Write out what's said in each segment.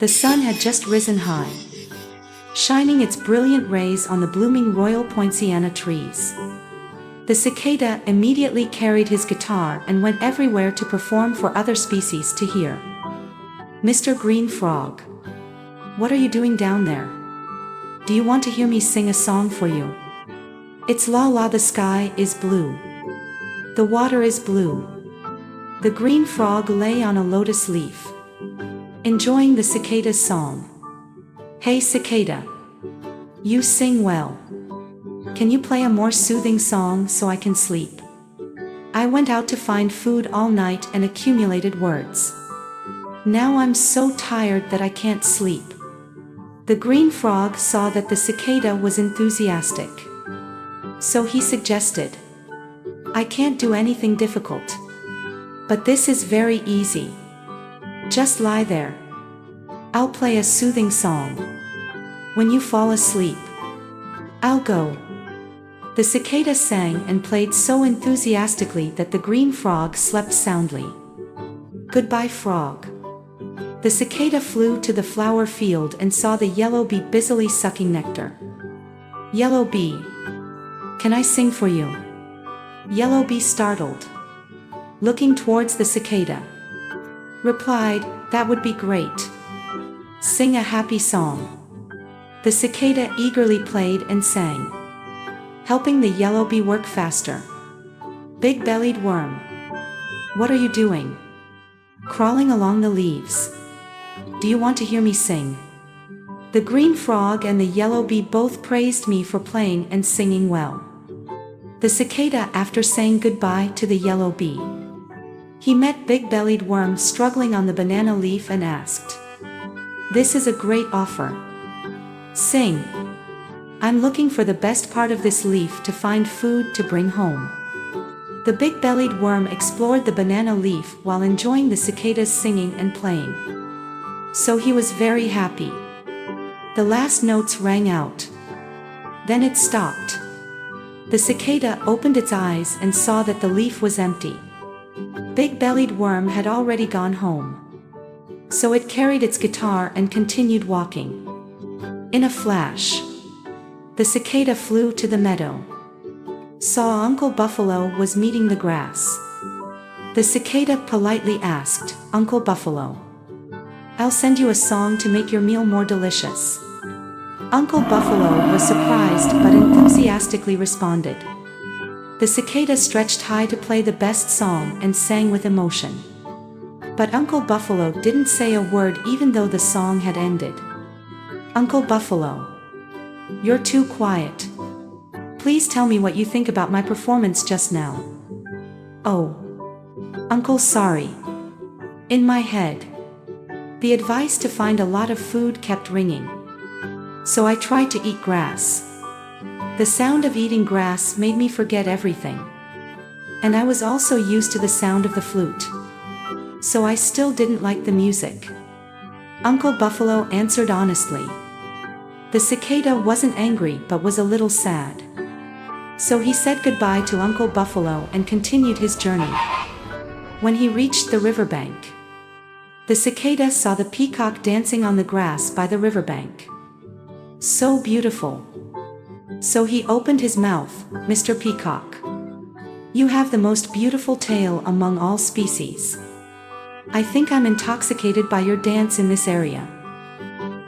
The sun had just risen high, shining its brilliant rays on the blooming royal poinciana trees. The cicada immediately carried his guitar and went everywhere to perform for other species to hear. "Mr. Green Frog, what are you doing down there? Do you want to hear me sing a song for you? It's la la, the sky is blue. The water is blue." The green frog lay on a lotus leaf, enjoying the cicada's song. "Hey cicada, you sing well. Can you play a more soothing song so I can sleep? I went out to find food all night and accumulated words. Now I'm so tired that I can't sleep." The green frog saw that the cicada was enthusiastic, so he suggested, "I can't do anything difficult, but this is very easy. Just lie there. I'll play a soothing song. When you fall asleep, I'll go." The cicada sang and played so enthusiastically that the green frog slept soundly. "Goodbye, frog." The cicada flew to the flower field and saw the yellow bee busily sucking nectar. "Yellow bee, can I sing for you?" Yellow bee, startled, looking towards the cicada, replied, "That would be great. Sing a happy song." The cicada eagerly played and sang, helping the yellow bee work faster. "Big-bellied worm, what are you doing? Crawling along the leaves. Do you want to hear me sing?" The green frog and the yellow bee both praised me for playing and singing well. The cicada, after saying goodbye to the yellow bee, he met Big-bellied worm struggling on the banana leaf and asked, "This is a great offer. Sing. I'm looking for the best part of this leaf to find food to bring home." The big-bellied worm explored the banana leaf while enjoying the cicada's singing and playing, so he was very happy. The last notes rang out. Then it stopped. The cicada opened its eyes and saw that the leaf was empty. Big-bellied worm had already gone home, so it carried its guitar and continued walking. In a flash, the cicada flew to the meadow, saw Uncle Buffalo was eating the grass. The cicada politely asked, "Uncle Buffalo, I'll send you a song to make your meal more delicious." Uncle Buffalo was surprised but enthusiastically responded. The cicada stretched high to play the best song and sang with emotion. But Uncle Buffalo didn't say a word even though the song had ended. "Uncle Buffalo, you're too quiet. Please tell me what you think about my performance just now." "Oh, Uncle, sorry. In my head, the advice to find a lot of food kept ringing, so I tried to eat grass. The sound of eating grass made me forget everything. And I was also used to the sound of the flute, so I still didn't like the music." Uncle Buffalo answered honestly. The cicada wasn't angry but was a little sad, so he said goodbye to Uncle Buffalo and continued his journey. When he reached the riverbank, the cicada saw the peacock dancing on the grass by the riverbank. So beautiful. So he opened his mouth, "Mr. Peacock, you have the most beautiful tail among all species. I think I'm intoxicated by your dance in this area.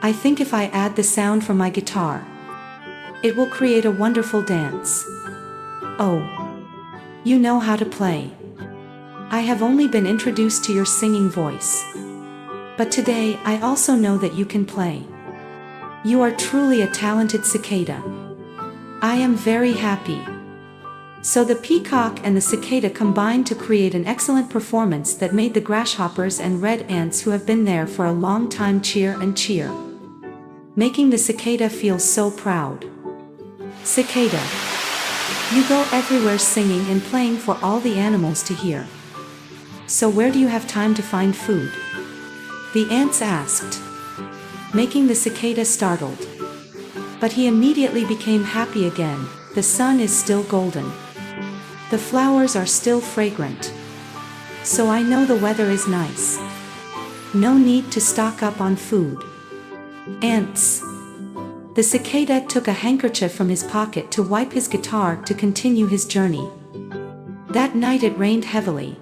I think if I add the sound from my guitar, it will create a wonderful dance." "Oh, you know how to play. I have only been introduced to your singing voice, but today I also know that you can play. You are truly a talented cicada. I am very happy." So the peacock and the cicada combined to create an excellent performance that made the grasshoppers and red ants who have been there for a long time cheer and cheer, making the cicada feel so proud. "Cicada, you go everywhere singing and playing for all the animals to hear. So where do you have time to find food?" the ants asked, making the cicada startled. But he immediately became happy again. The sun is still golden. The flowers are still fragrant. So I know the weather is nice. No need to stock up on food. Ants. The cicada took a handkerchief from his pocket to wipe his guitar to continue his journey. That night it rained heavily.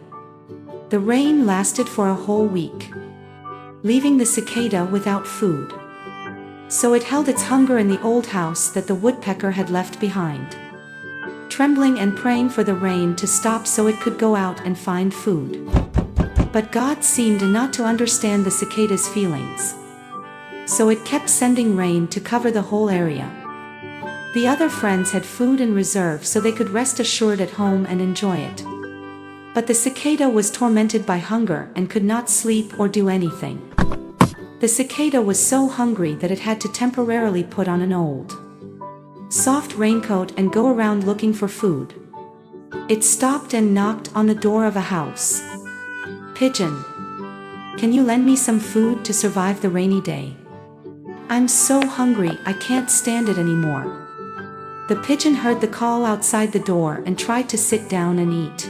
The rain lasted for a whole week, leaving the cicada without food. So it held its hunger in the old house that the woodpecker had left behind, trembling and praying for the rain to stop so it could go out and find food. But God seemed not to understand the cicada's feelings, so it kept sending rain to cover the whole area. The other friends had food in reserve so they could rest assured at home and enjoy it. But the cicada was tormented by hunger and could not sleep or do anything. The cicada was so hungry that it had to temporarily put on an old, soft raincoat and go around looking for food. It stopped and knocked on the door of a house. "Pigeon, can you lend me some food to survive the rainy day? I'm so hungry I can't stand it anymore." The pigeon heard the call outside the door and tried to sit down and eat,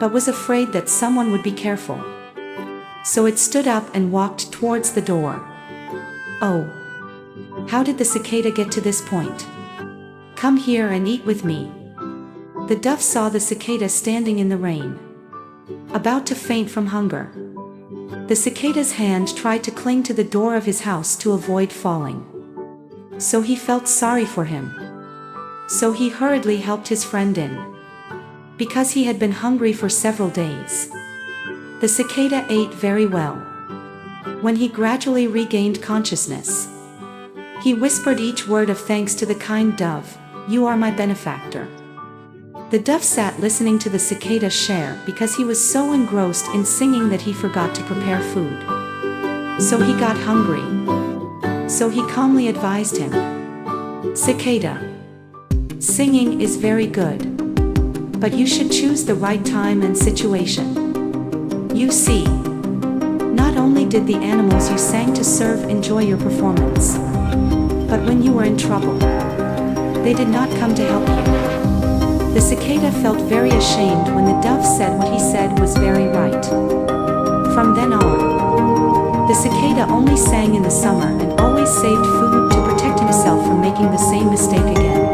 but was afraid that someone would be careful. So it stood up and walked towards the door. "Oh, how did the cicada get to this point? Come here and eat with me." The dove saw the cicada standing in the rain, about to faint from hunger. The cicada's hand tried to cling to the door of his house to avoid falling, so he felt sorry for him. So he hurriedly helped his friend in, because he had been hungry for several days. The cicada ate very well. When he gradually regained consciousness, he whispered each word of thanks to the kind dove, "You are my benefactor." The dove sat listening to the cicada share because he was so engrossed in singing that he forgot to prepare food. So he got hungry. So he calmly advised him, "Cicada, singing is very good, but you should choose the right time and situation. You see, not only did the animals you sang to serve enjoy your performance, but when you were in trouble, they did not come to help you." The cicada felt very ashamed when the dove said what he said was very right. From then on, the cicada only sang in the summer and always saved food to protect himself from making the same mistake again.